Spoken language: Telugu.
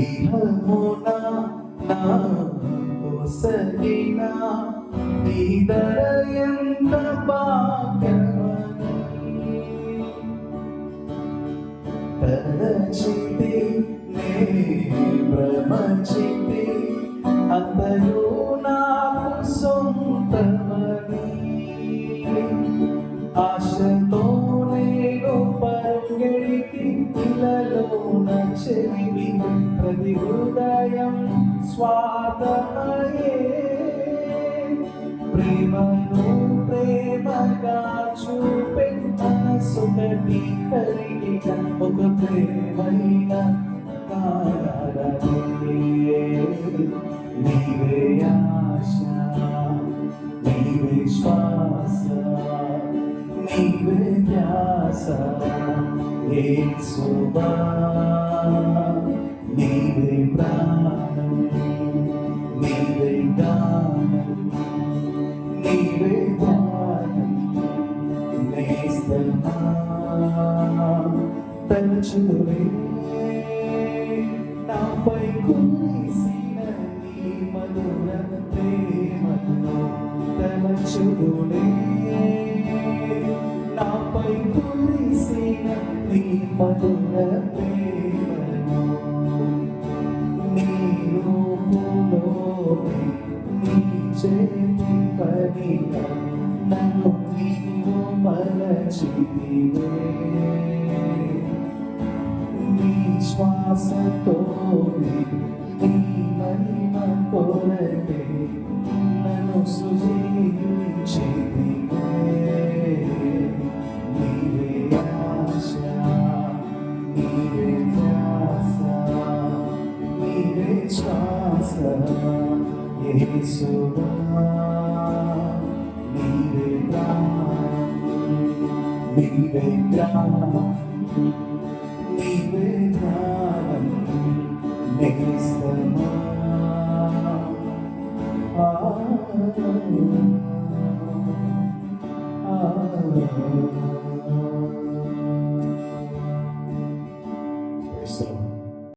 ఇహమున నాకొసగిన ఈ ధర ఎంత భాగ్యమని తలచితి నే భ్రమచితి అతడు నాకు సొంతమని ఆశతో నేను పరుగెడితి ఇలలోన చెరిమి ప్రతి హృదయం స్వార్థమయే ప్రేమను ప్రేమగా చూపే మనసుకటి కలిగిన ఒక ప్రేమైన కారణమే నీవే ఆశ నీవే శ్వాస నీవే ధ్యాస యేసువా నీవే ప్రాణం నీవే గానం నీవే ధ్యానం నేస్తమా తలచులే నాపై కురిసిన నీ మధుర ప్రేమను తలచులే నాపై కురిసిన నీ మధుర ప్రేమను నీ రూపులోని నీ చేతి పనిగా నన్ను నీవు మలచితివే నీ శ్వాసతోనే నీ మహిమ కొరకే నన్ను సృజించితివే నీవే ఆశ నీవే ధ్యాస నీవే శ్వాస యేసువా నీవే ప్రాణం నీవే జ్ఞానం నీవే జ్ఞానం నేస్తమా ఆ